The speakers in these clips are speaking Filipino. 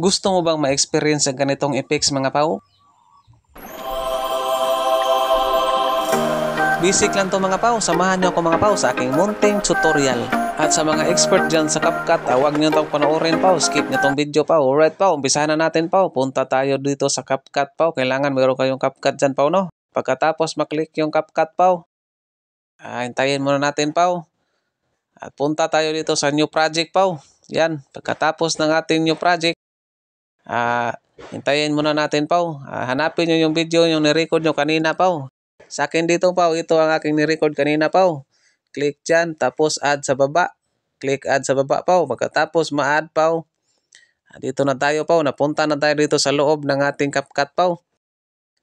Gusto mo bang ma-experience ang ganitong effects mga pao? Basic lang to mga pao, samahan nyo ako mga pao sa aking munting tutorial. At sa mga expert dyan sa CapCut, huwag nyo itong panoorin pao, skip nyo itong video pao. Alright pao, umpisahan na natin pao. Punta tayo dito sa CapCut pao, kailangan meron kayong CapCut dyan pao no. Pagkatapos maklik yung CapCut pao, hintayin muna natin pao. At punta tayo dito sa new project pao. Yan, pagkatapos ng ating new project, hintayin muna natin pao. Hanapin nyo yung video yung nirecord nyo kanina pao. Sa akin dito pao, ito ang aking nirecord kanina pao. Click dyan, tapos add sa baba. Click add sa baba pao. Pagkatapos ma-add pao. Dito na tayo pao, napunta na tayo dito sa loob ng ating CapCut pao.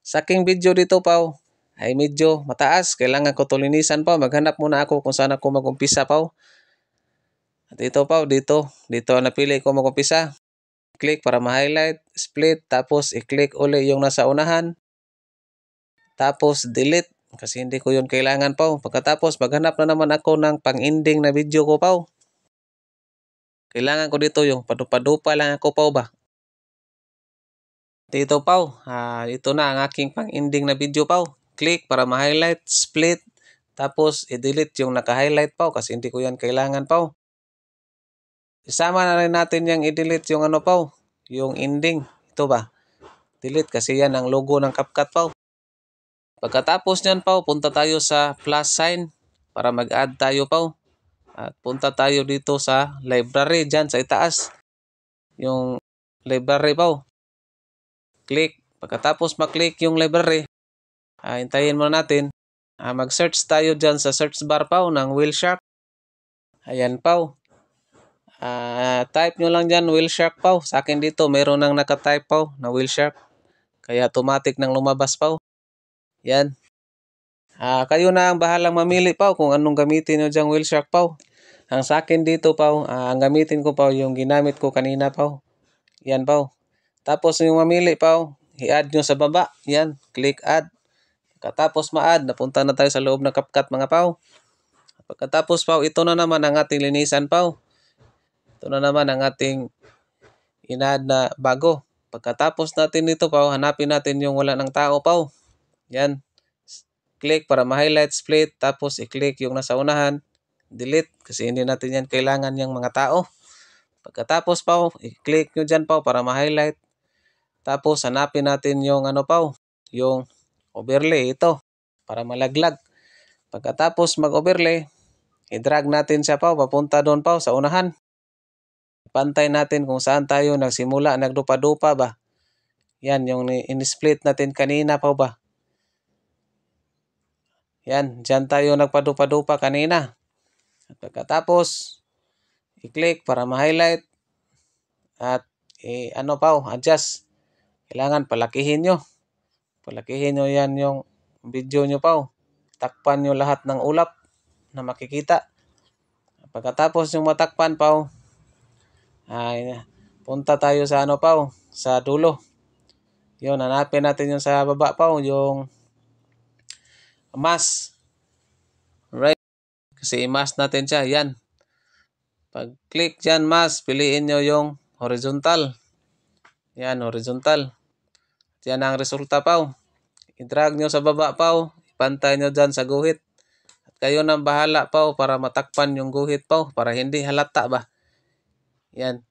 Sa aking video dito pao, ay medyo mataas. Kailangan ko tulinisan pao. Maghanap muna ako kung saan ako mag-umpisa pao. At ito pao, dito napili ko mag-umpisa. Click para ma-highlight, split, tapos i-click uli yung nasa unahan. Tapos delete kasi hindi ko yun kailangan pao. Pagkatapos maghanap na naman ako ng pang-ending na video ko pao. Kailangan ko dito yung padupa-dupa lang ako pao ba. Dito pao, ito na ang aking pang-ending na video pao. Click para ma-highlight, split, tapos i-delete yung naka-highlight pao kasi hindi ko yan kailangan pao. Isama na rin natin yung i-delete yung ano pao, yung ending. Ito ba? Delete kasi yan ang logo ng CapCut pao. Pagkatapos nyan pao, punta tayo sa plus sign para mag-add tayo pao. At punta tayo dito sa library dyan sa itaas. Yung library pao. Click. Pagkatapos maklik yung library, hintayin muna natin. Mag-search tayo dyan sa search bar pao ng Wheelshark. Ayan pao. Type nyo lang dyan Wheelshark pao. Sa akin dito meron nang nakatype pao na Wheelshark. Kaya automatic nang lumabas pao. Yan. Kayo na ang bahalang mamili pao kung anong gamitin nyo dyan Wheelshark pao. Ang sa akin dito pao, ang gamitin ko pao yung ginamit ko kanina pao. Yan pao. Tapos yung mamili pao, i-add nyo sa baba. Yan. Click add. Pagkatapos ma-add, napunta na tayo sa loob ng CapCut mga pao. Pagkatapos pao, ito na naman ang ating linisan pao. Ito na naman ang ating in-add na bago. Pagkatapos natin nito pao, hanapin natin yung wala ng tao pao. Yan. Click para ma-highlight, split, tapos i-click yung nasa unahan, delete kasi hindi natin yan kailangan yung mga tao. Pagkatapos pao, i-click nyo dyan pao para ma-highlight. Tapos hanapin natin yung ano pao, yung overlay ito para malaglag. Pagkatapos mag-overlay, i-drag natin siya pao papunta doon pao sa unahan. Pantay natin kung saan tayo nagsimula, nagdupa-dupa ba. Yan yung in-split natin kanina pao ba. Yan, dyan tayo nagpadupa-dupa kanina. At pagkatapos, i-click para ma-highlight. At adjust. Kailangan palakihin nyo. Palakihin nyo yan yung video nyo pao. Takpan nyo lahat ng ulap na makikita. Pagkatapos yung matakpan pao, punta tayo sa pao, sa dulo. Yun, hanapin natin yung sa baba pao, yung mask. Right? Kasi i-mask natin siya. Yan. Pag-click dyan mask, piliin nyo yung horizontal. Yan, horizontal. At yan ang resulta pao. I-drag nyo sa baba pao. Ipantay nyo dyan sa guhit. At kayo nang bahala pao para matakpan yung guhit pao. Para hindi halata ba. Yan.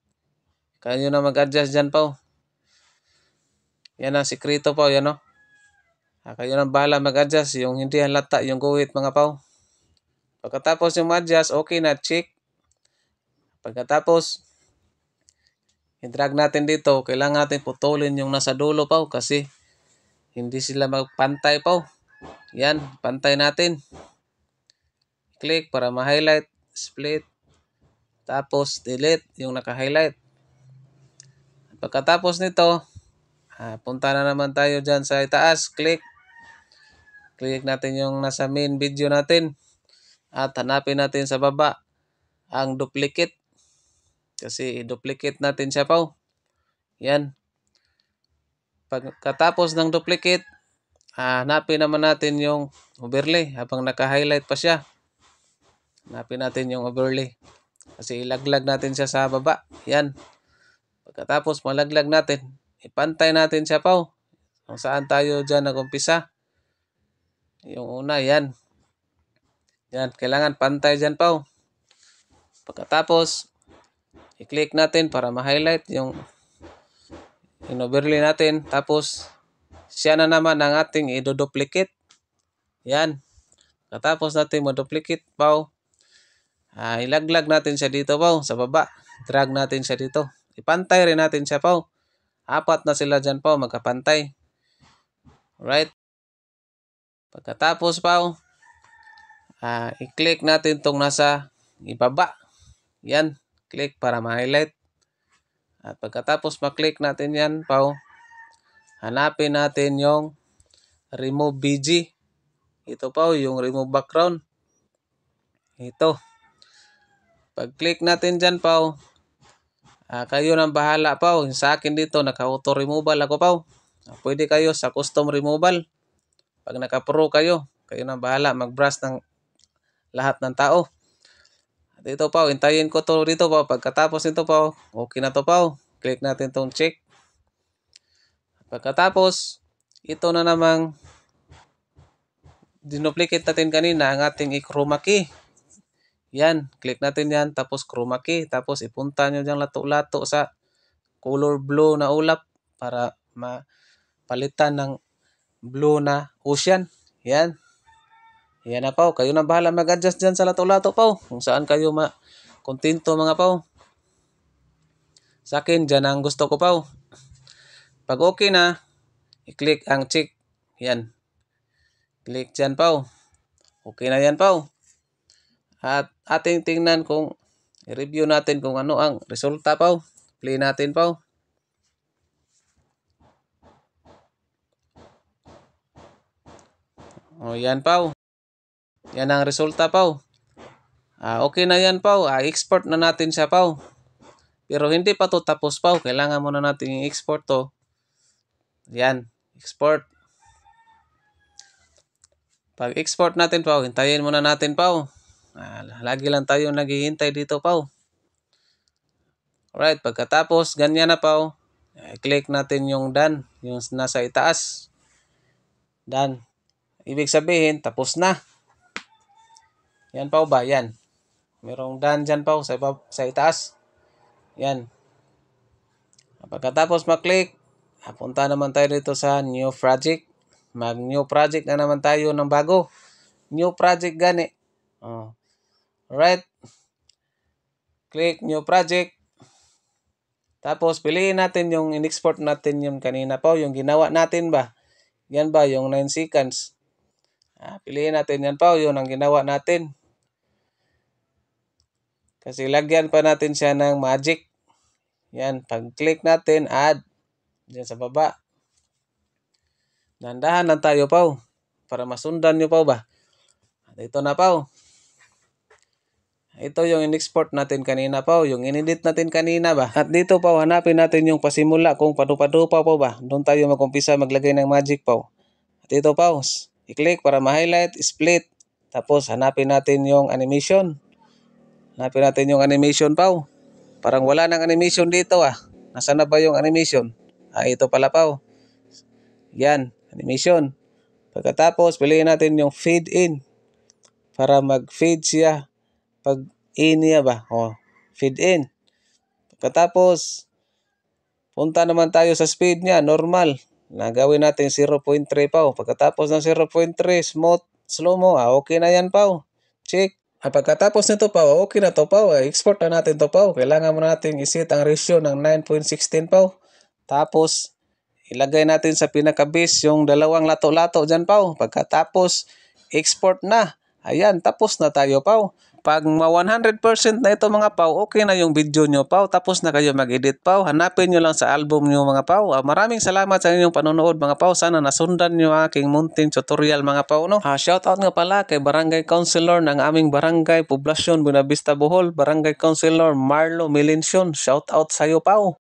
Kayo na mag-adjust dyan pao. Yan ang sikreto pao. Yan o. Kayo nang bahala mag-adjust yung hindi halata yung guhit mga pao. Pagkatapos yung ma-adjust, okay na, check. Pagkatapos, i-drag natin dito. Kailangan natin putulin yung nasa dulo pao kasi hindi sila magpantay pao. Yan, pantay natin. Click para ma-highlight, split, tapos delete yung naka-highlight. Pagkatapos nito, punta na naman tayo dyan sa itaas. Click natin yung nasa main video natin. At hanapin natin sa baba ang duplicate. Kasi i-duplicate natin siya pao. Yan. Pagkatapos ng duplicate, hanapin naman natin yung overlay habang naka-highlight pa siya. Hanapin natin yung overlay. Kasi ilaglag natin siya sa baba. Yan. Pagkatapos malaglag natin, ipantay natin siya pao. Kung saan tayo dyan nag-umpisa. Yung una, yan. Yan, kailangan pantay dyan pao. Pagkatapos, i-click natin para ma-highlight yung in-overlay natin. Tapos, siya na naman ang ating i-duplicate. Yan. Pagkatapos natin mo-duplicate pao, ilaglag natin siya dito pao, sa baba. Drag natin siya dito. Ipantay rin natin siya pao. 4 na sila dyan pao, magkapantay. Alright. Pagkatapos pao, i-click natin tong nasa ibaba. Yan. Click para ma-highlight. At pagkatapos ma-click natin yan pao, hanapin natin yung remove BG. Ito pao, yung remove background. Ito. Pag-click natin dyan pao, kayo nang bahala pao. Sa akin dito, naka-auto removal ako pao. Pwede kayo sa custom removal. Pag naka-pro kayo nang bahala mag-brush ng lahat ng tao. At ito pao, hintayin ko to dito pao. Pagkatapos nito pao, okay na to pao. Click natin tong check. Pagkatapos, ito na namang dinuplicate natin kanina ang ating i-chroma key. Yan, click natin yan, tapos chroma key, tapos ipunta nyo dyan lato-lato sa color blue na ulap para mapalitan ng blue na ocean. Yan. Yan na pao, kayo na bahala mag-adjust dyan sa lato-lato pao, kung saan kayo kontento mga pao. Sa akin, dyan ang gusto ko pao. Pag okay na, i-click ang check. Yan. Click dyan pao. Okay na yan pao. At ating tingnan kung i-review natin kung ano ang resulta pao. Play natin pao. O yan pao. Yan ang resulta pao. Okay na yan pao. Export na natin siya pao. Pero hindi pa to tapos pao. Kailangan muna natin i-export to. Yan. Export. Pag export natin pao, hintayin muna natin pao. Lagi lang tayo naghihintay dito pao. Alright, pagkatapos ganyan na pao, click natin yung done, yung nasa itaas. Done. Ibig sabihin, tapos na. Yan pao ba? Yan. Merong done dyan pao sa itaas. Yan. Pagkatapos maklik, punta naman tayo dito sa new project. Mag-new project na naman tayo ng bago. New project gani. Alright. Click new project. Tapos piliin natin yung in-export natin yung kanina pa. Yung ginawa natin ba? Yan ba? Yung 9 seconds. Piliin natin yan pa. Yun ang ginawa natin. Kasi lagyan pa natin siya ng magic. Yan. Pag-click natin, add. Diyan sa baba. Dandahan lang tayo pa. Para masundan nyo pa ba? At ito na pa. Ito yung in-export natin kanina pa, yung in-edit natin kanina ba. At dito pa, hanapin natin yung pasimula kung padupa-dupa pa ba. Doon tayo mag-umpisa maglagay ng magic pa. At ito pa, i-click para ma-highlight, split. Tapos hanapin natin yung animation. Hanapin natin yung animation pa. Parang wala nang animation dito Nasaan na ba yung animation? Ito pala pa. Yan, animation. Pagkatapos, piliin natin yung fade in. Para mag-fade siya. Pag in niya ba? Feed in. Pagkatapos, punta naman tayo sa speed niya, normal. Gawin natin 0.3 pa. Pagkatapos ng 0.3, smooth, slow-mo. Okay na yan pa. Check. Pagkatapos nito pa, okay na to pa. Export na natin to pa. Kailangan mo natin iset ang ratio ng 9.16 pa. Tapos, ilagay natin sa pinaka-base yung dalawang lato-lato dyan pa. Pagkatapos, export na. Ayan, tapos na tayo pa. Pag 100% na ito mga pao, okay na yung video nyo pao. Tapos na kayo mag-edit pao. Hanapin nyo lang sa album nyo mga pao. Maraming salamat sa inyong panonood mga pao. Sana nasundan nyo aking munting tutorial mga pao. No? Shoutout nga pala kay Barangay Councilor ng aming Barangay Poblasyon Buenavista Bohol. Barangay Councilor Marlo Melension. Shoutout sa iyo pao.